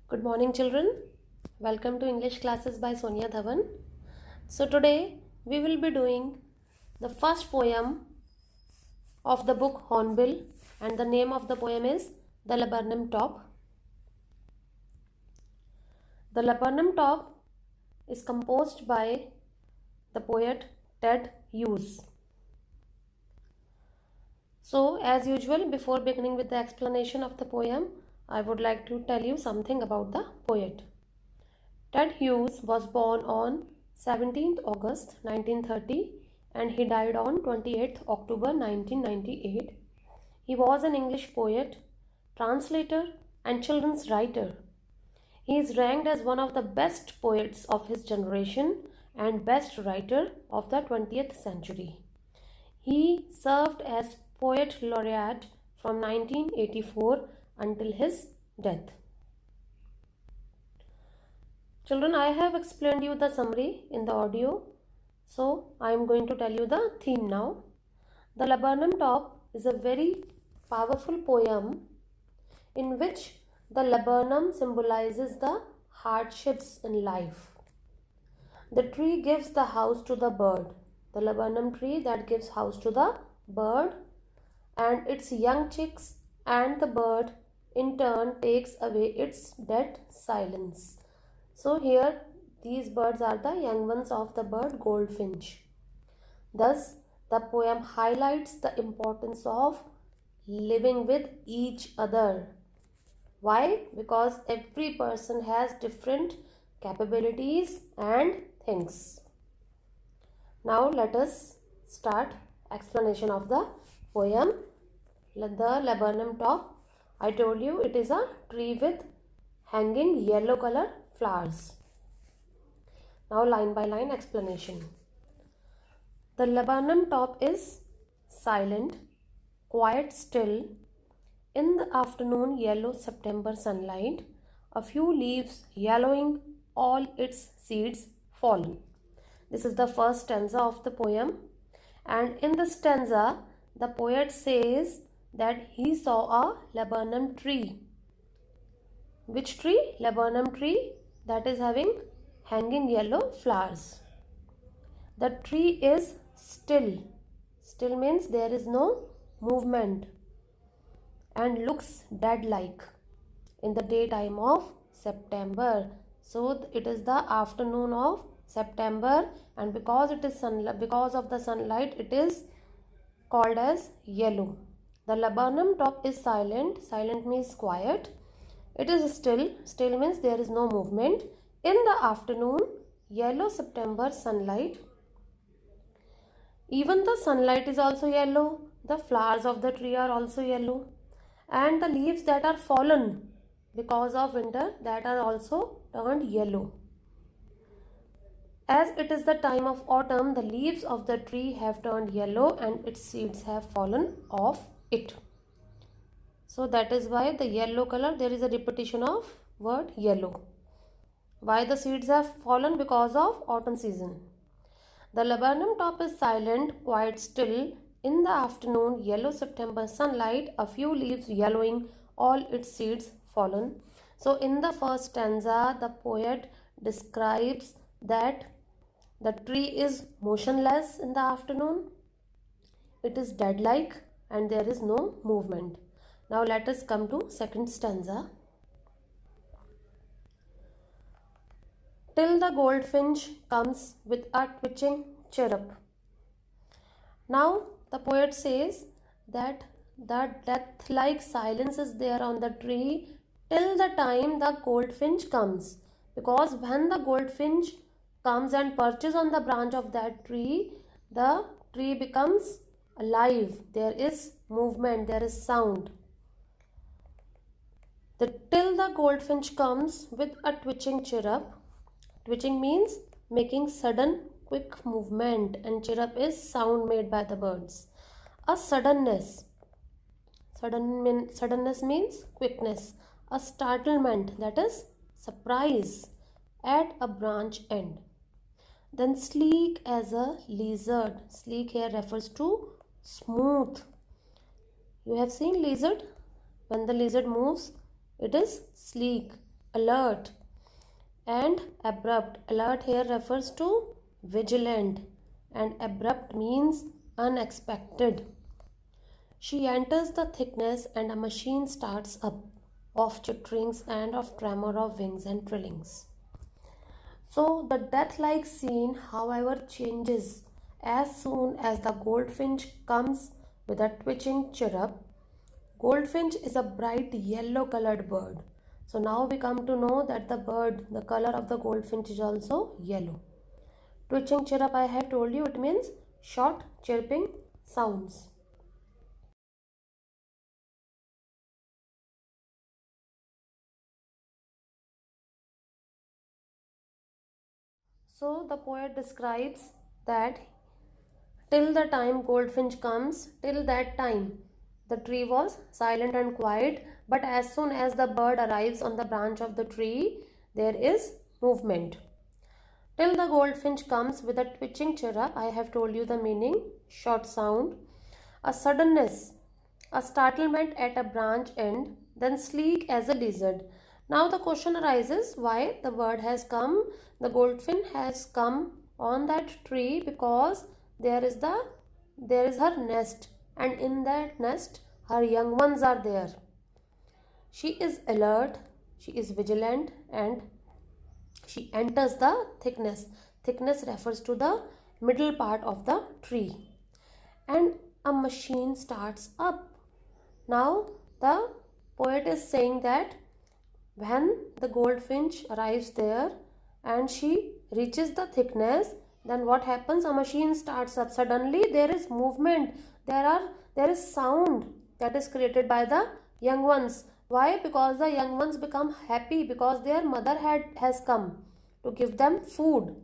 Good morning, children. Welcome to English classes by Sonia Dhawan. So, today we will be doing the first poem of the book Hornbill, and the name of the poem is The Laburnum Top. The Laburnum Top is composed by the poet Ted Hughes. So, as usual, before beginning with the explanation of the poem, I would like to tell you something about the poet. Ted Hughes was born on 17th August 1930 and he died on 28th October 1998. He was an English poet, translator and children's writer. He is ranked as one of the best poets of his generation and best writer of the 20th century. He served as poet laureate from 1984 until his death. Children, I have explained you the summary in the audio, so I am going to tell you the theme now. The Laburnum Top is a very powerful poem in which the laburnum symbolizes the hardships in life. The tree gives the house to the bird. The laburnum tree that gives house to the bird and its young chicks, and the bird in turn takes away its dead silence. So here these birds are the young ones of the bird goldfinch. Thus the poem highlights the importance of living with each other. Why? Because every person has different capabilities and things. Now let us start explanation of the poem. The Laburnum Top. I told you it is a tree with hanging yellow color flowers. Now line by line explanation. The laburnum top is silent, quite still. In the afternoon yellow September sunlight, a few leaves yellowing, all its seeds fallen. This is the first stanza of the poem, and in the stanza the poet says that he saw a laburnum tree. Which tree? Laburnum tree that is having hanging yellow flowers. The tree is still. Still means there is no movement and looks dead like in the daytime of September. So it is the afternoon of September, and because it is because of the sunlight it is called as yellow. The laburnum top is silent. Silent means quiet. It is still. Still means there is no movement. In the afternoon, yellow September sunlight. Even the sunlight is also yellow. The flowers of the tree are also yellow. And the leaves that are fallen because of winter, that are also turned yellow. As it is the time of autumn, the leaves of the tree have turned yellow and its seeds have fallen off it. So that is why the yellow color, there is a repetition of word yellow. Why the seeds have fallen? Because of autumn season. The laburnum top is silent, quite still. In the afternoon, yellow September sunlight, a few leaves yellowing, all its seeds fallen. So in the first stanza, the poet describes that the tree is motionless in the afternoon. It is dead-like and there is no movement. Now let us come to second stanza. Till the goldfinch comes with a twitching chirrup. Now the poet says that the death-like silence is there on the tree till the time the goldfinch comes. Because when the goldfinch comes and perches on the branch of that tree, the tree becomes alive. There is movement, there is sound. Till the goldfinch comes with a twitching chirrup. Twitching means making sudden quick movement, and chirrup is sound made by the birds. A suddenness. Suddenness means quickness. A startlement, that is surprise, at a branch end. Then sleek as a lizard. Sleek here refers to smooth. You have seen lizard? When the lizard moves, it is sleek. alert, and abrupt. Alert here refers to vigilant, and abrupt means unexpected. She enters the thickness and a machine starts up, of chitterings and of tremor of wings and trillings. So the death-like scene, however, changes as soon as the goldfinch comes with a twitching chirrup. Goldfinch is a bright yellow colored bird. So now we come to know that the color of the goldfinch is also yellow. Twitching chirrup, I have told you, it means short chirping sounds. So the poet describes that till the time goldfinch comes, till that time the tree was silent and quiet, but as soon as the bird arrives on the branch of the tree, there is movement. Till the goldfinch comes with a twitching chirrup, I have told you the meaning, short sound, a suddenness, a startlement at a branch end, then sleek as a lizard. Now the question arises why the bird has come, the goldfinch has come on that tree because there is her nest, and in that nest her young ones are there. She is alert, she is vigilant, and she enters the thickness. Thickness refers to the middle part of the tree. And a machine starts up. Now the poet is saying that when the goldfinch arrives there and she reaches the thickness, then what happens? A machine starts up. Suddenly there is movement. There is sound that is created by the young ones. Why? Because the young ones become happy because their mother has come to give them food.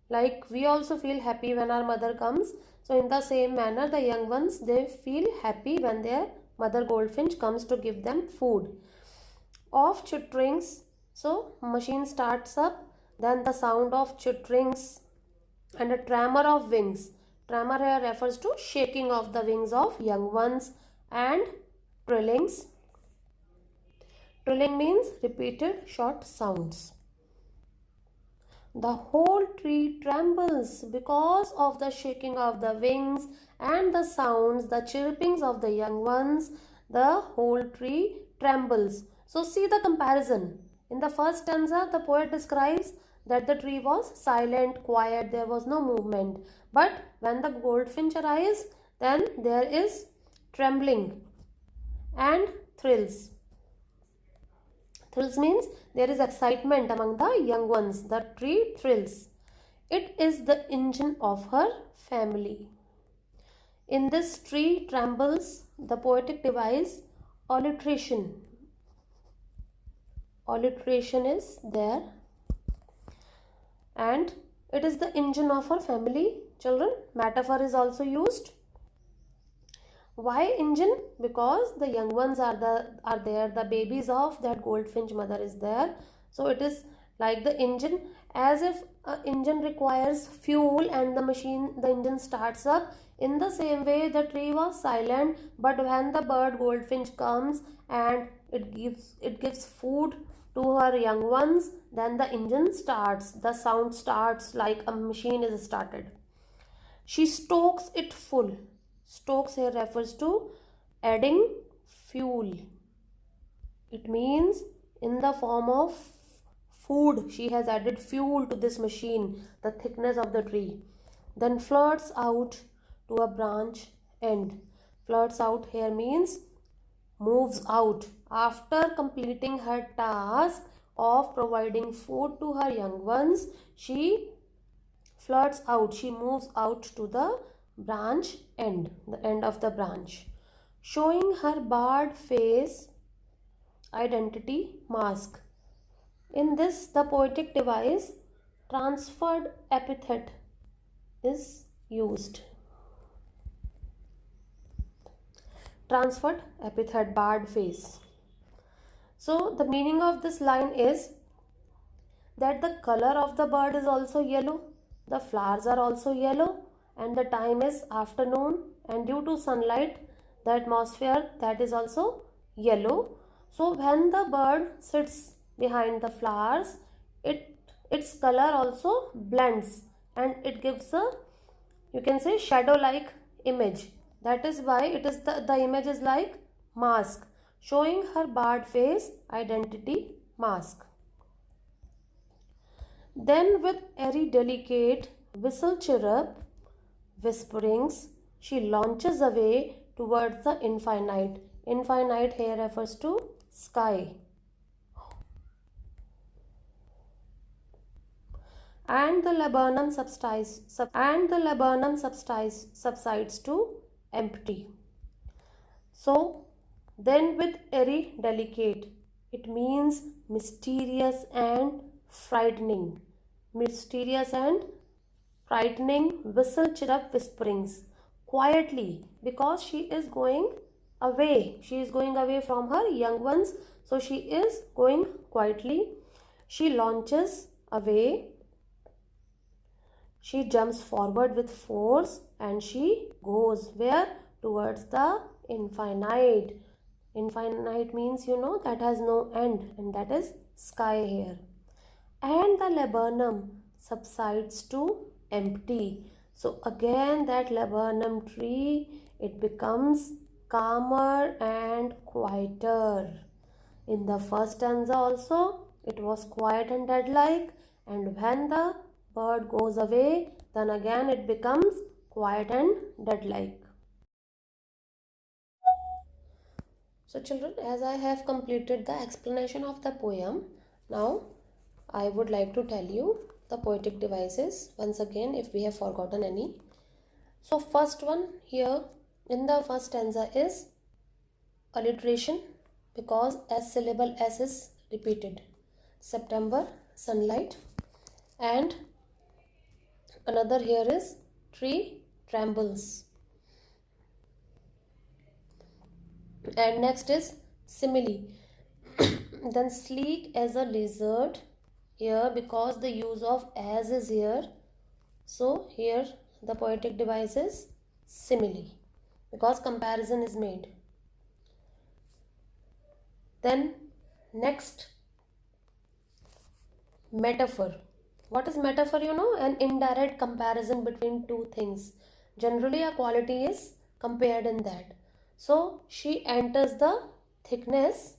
Like we also feel happy when our mother comes. So in the same manner, the young ones, they feel happy when their mother goldfinch comes to give them food. Of chitterings, so machine starts up, then the sound of chitterings and a tremor of wings. Tremor here refers to shaking of the wings of young ones, and trillings. Trilling means repeated short sounds. The whole tree trembles because of the shaking of the wings and the sounds, the chirpings of the young ones. The whole tree trembles. So see the comparison. In the first stanza, the poet describes that the tree was silent, quiet, there was no movement. But when the goldfinch arrives, then there is trembling and thrills. Thrills means there is excitement among the young ones. The tree thrills. It is the engine of her family. In this tree trembles the poetic device alliteration. Alliteration is there. And it is the engine of her family. Children, metaphor is also used. Why engine? Because the young ones are there, the babies of that goldfinch mother is there. So it is like the engine, as if an engine requires fuel and the engine starts up. In the same way, the tree was silent, but when the bird goldfinch comes and it gives food to her young ones, then the engine starts, the sound starts like a machine is started. She stokes it full. Stokes here refers to adding fuel. It means in the form of food. She has added fuel to this machine, the thickness of the tree. Then flirts out to a branch end. Flirts out here means moves out. After completing her task of providing food to her young ones, she flirts out. She moves out to the branch end, the end of the branch, showing her barred face, identity, mask. In this, the poetic device transferred epithet is used. Transferred epithet, barred face. So the meaning of this line is that the color of the bird is also yellow, the flowers are also yellow, and the time is afternoon, and due to sunlight, the atmosphere that is also yellow. So when the bird sits behind the flowers, its color also blends and it gives a, you can say, shadow like image. That is why it is the image is like mask, showing her barred face, identity mask. Then with airy delicate whistle chirrup whisperings, she launches away towards the infinite. Infinite here refers to sky. And the laburnum subsides to empty. So then with airy delicate, it means mysterious and frightening. Mysterious and frightening whistle chirrup whisperings quietly, because she is going away. She is going away from her young ones. So she is going quietly. She launches away. She jumps forward with force and she goes where? Towards the infinite. Infinite means, you know, that has no end, and that is sky here. And the laburnum subsides to empty. So again that laburnum tree, it becomes calmer and quieter. In the first stanza also it was quiet and dead-like, and when the bird goes away, then again it becomes quiet and dead-like. So children, as I have completed the explanation of the poem, now I would like to tell you the poetic devices once again if we have forgotten any. So first one here in the first stanza is alliteration, because S syllable S is repeated. September, sunlight. And another here is tree trembles. And next is simile. Then sleek as a lizard here, because the use of as is here. So here the poetic device is simile, because comparison is made. Then next, metaphor. What is metaphor? You know, an indirect comparison between two things. Generally a quality is compared in that. So she enters the thickness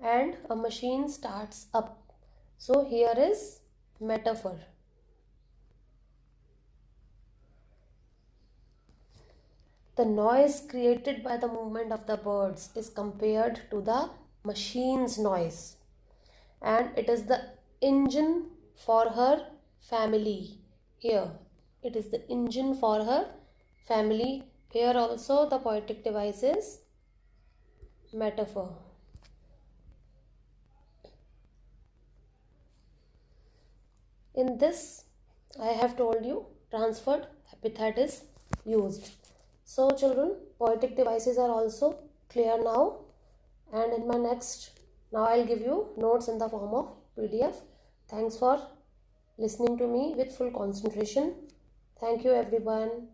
and a machine starts up. So here is metaphor. The noise created by the movement of the birds is compared to the machine's noise, and it is the engine for her family. Here it is the engine for her family. Here also the poetic device is metaphor. In this I have told you transferred epithet is used. So children, poetic devices are also clear now, and in my next, now I'll give you notes in the form of PDF. Thanks for listening to me with full concentration. Thank you everyone.